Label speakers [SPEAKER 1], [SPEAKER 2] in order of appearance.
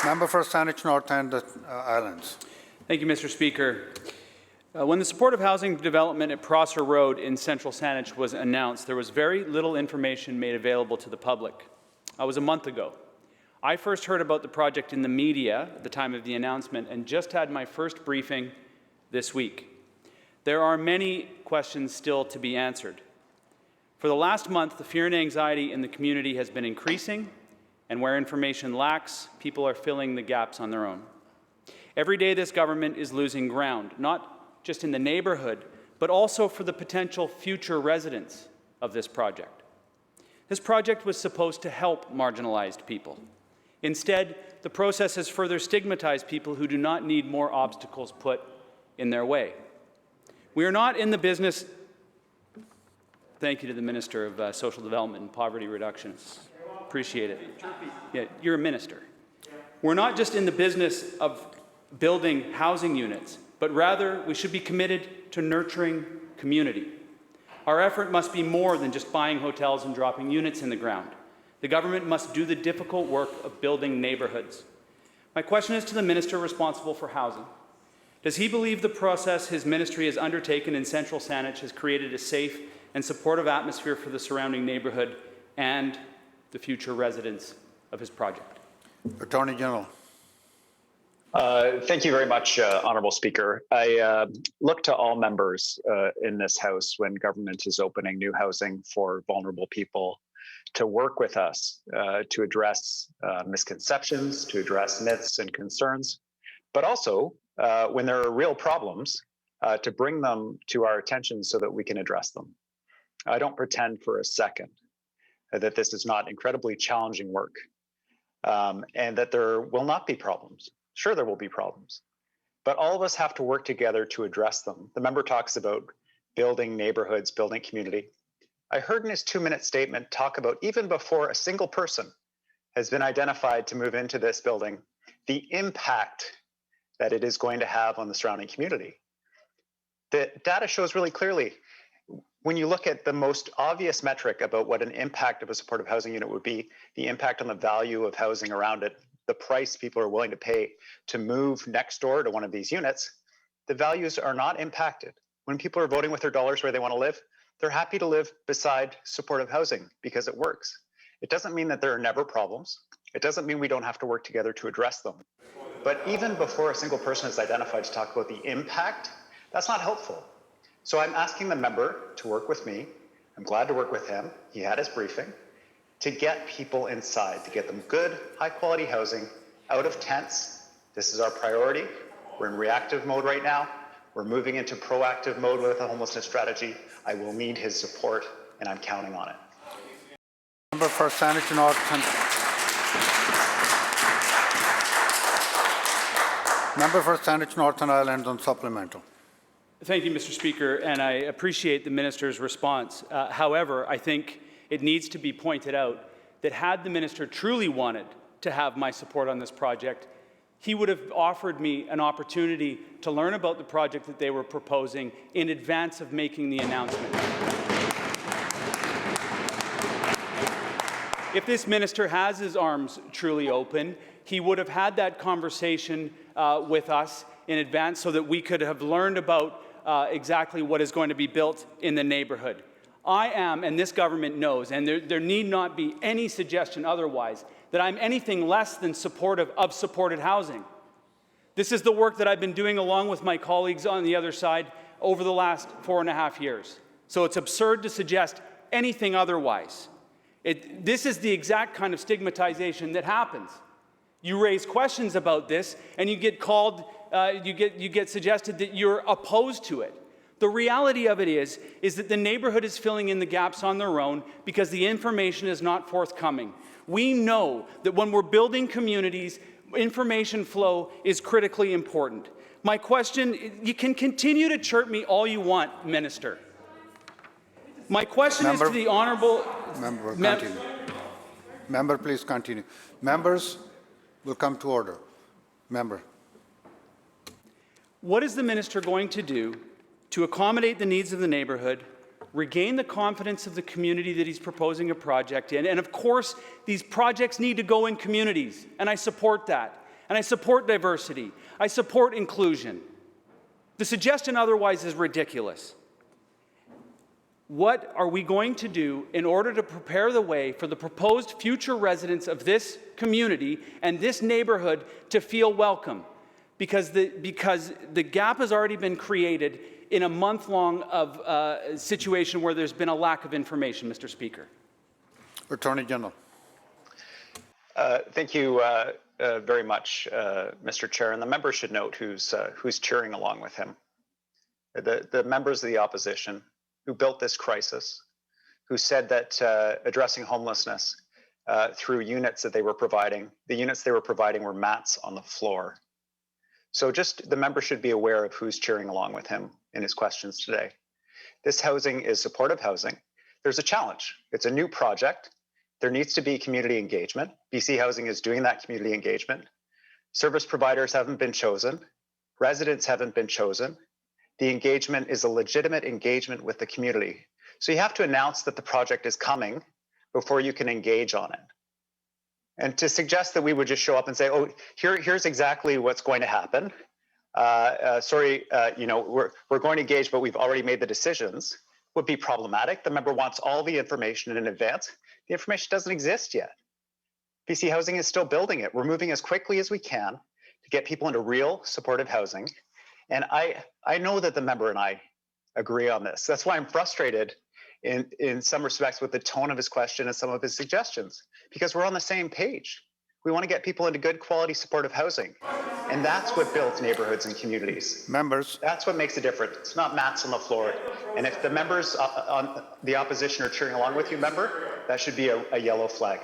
[SPEAKER 1] Member for Saanich North and Islands.
[SPEAKER 2] Thank you, Mr. Speaker. When the supportive housing development at Prosser Road in Central Saanich was announced, there was very little information made available to the public. That was a month ago. I first heard about the project in the media at the time of the announcement and just had my first briefing this week. There are many questions still to be answered. For the last month, the fear and anxiety in the community has been increasing, and where information lacks, people are filling the gaps on their own. Every day, this government is losing ground, not just in the neighborhood, but also for the potential future residents of this project. This project was supposed to help marginalized people. Instead, the process has further stigmatized people who do not need more obstacles put in their way. We are not in the business. Thank you to the Minister of Social Development and Poverty Reduction. Appreciate it. Yeah, you're a minister. We're not just in the business of building housing units, but rather we should be committed to nurturing community. Our effort must be more than just buying hotels and dropping units in the ground. The government must do the difficult work of building neighborhoods. My question is to the minister responsible for housing. Does he believe the process his ministry has undertaken in Central Saanich has created a safe and supportive atmosphere for the surrounding neighborhood and the future residents of his project?
[SPEAKER 1] Attorney General.
[SPEAKER 3] Thank you very much, Honourable Speaker. I look to all members in this House when government is opening new housing for vulnerable people to work with us to address misconceptions, to address myths and concerns, but also when there are real problems, to bring them to our attention so that we can address them. I don't pretend for a second that this is not incredibly challenging work and that there will not be problems. Sure, there will be problems, but all of us have to work together to address them. The member talks about building neighborhoods, building community. I heard in his 2-minute statement talk about even before a single person has been identified to move into this building, the impact that it is going to have on the surrounding community. The data shows really clearly, when you look at the most obvious metric about what an impact of a supportive housing unit would be, the impact on the value of housing around it, the price people are willing to pay to move next door to one of these units, the values are not impacted. When people are voting with their dollars where they want to live, they're happy to live beside supportive housing because it works. It doesn't mean that there are never problems. It doesn't mean we don't have to work together to address them. But even before a single person is identified to talk about the impact, that's not helpful. So I'm asking the member to work with me. I'm glad to work with him. He had his briefing to get people inside, to get them good, high quality housing out of tents. This is our priority. We're in reactive mode right now. We're moving into proactive mode with a homelessness strategy. I will need his support and I'm counting on it.
[SPEAKER 1] Member for Saanich North and Member for Saanich North and Islands on supplemental.
[SPEAKER 2] Thank you, Mr. Speaker, and I appreciate the minister's response. However, I think it needs to be pointed out that had the minister truly wanted to have my support on this project, he would have offered me an opportunity to learn about the project that they were proposing in advance of making the announcement. If this minister has his arms truly open, he would have had that conversation with us in advance so that we could have learned about exactly what is going to be built in the neighborhood. I am, and this government knows, and there need not be any suggestion otherwise, that I'm anything less than supportive of supported housing. This is the work that I've been doing along with my colleagues on the other side over the last 4.5 years. So it's absurd to suggest anything otherwise. This is the exact kind of stigmatization that happens. You raise questions about this, and you get called, you get suggested that you're opposed to it. The reality of it is that the neighborhood is filling in the gaps on their own because the information is not forthcoming. We know that when we're building communities, information flow is critically important. My question, you can continue to chirp me all you want, Minister. My question is to the Honourable...
[SPEAKER 1] Member, please continue. Members will come to order. Member.
[SPEAKER 2] What is the minister going to do to accommodate the needs of the neighborhood, regain the confidence of the community that he's proposing a project in? And of course, these projects need to go in communities, and I support that. and I support diversity. I support inclusion. The suggestion otherwise is ridiculous. What are we going to do in order to prepare the way for the proposed future residents of this community and this neighborhood to feel welcome? Because the gap has already been created in a month-long situation where there's been a lack of information, Mr. Speaker.
[SPEAKER 1] Attorney General.
[SPEAKER 3] Thank you very much, Mr. Chair. And the member should note who's cheering along with him. The members of the opposition who built this crisis, who said that addressing homelessness through units that they were providing, the units they were providing were mats on the floor. So just the member should be aware of who's cheering along with him in his questions today. This housing is supportive housing. There's a challenge. It's a new project. There needs to be community engagement. BC Housing is doing that community engagement. Service providers haven't been chosen. Residents haven't been chosen. The engagement is a legitimate engagement with the community. So you have to announce that the project is coming before you can engage on it. And to suggest that we would just show up and say, oh, here's exactly what's going to happen. We're going to engage, but we've already made the decisions, would be problematic. The member wants all the information in advance. The information doesn't exist yet. BC Housing is still building it. We're moving as quickly as we can to get people into real supportive housing. And I know that the member and I agree on this. That's why I'm frustrated in some respects with the tone of his question and some of his suggestions, because we're on the same page. We want to get people into good quality supportive housing. And that's what builds neighborhoods and communities.
[SPEAKER 1] Members.
[SPEAKER 3] That's what makes a difference. It's not mats on the floor. And if the members on the opposition are cheering along with you, member, that should be a yellow flag.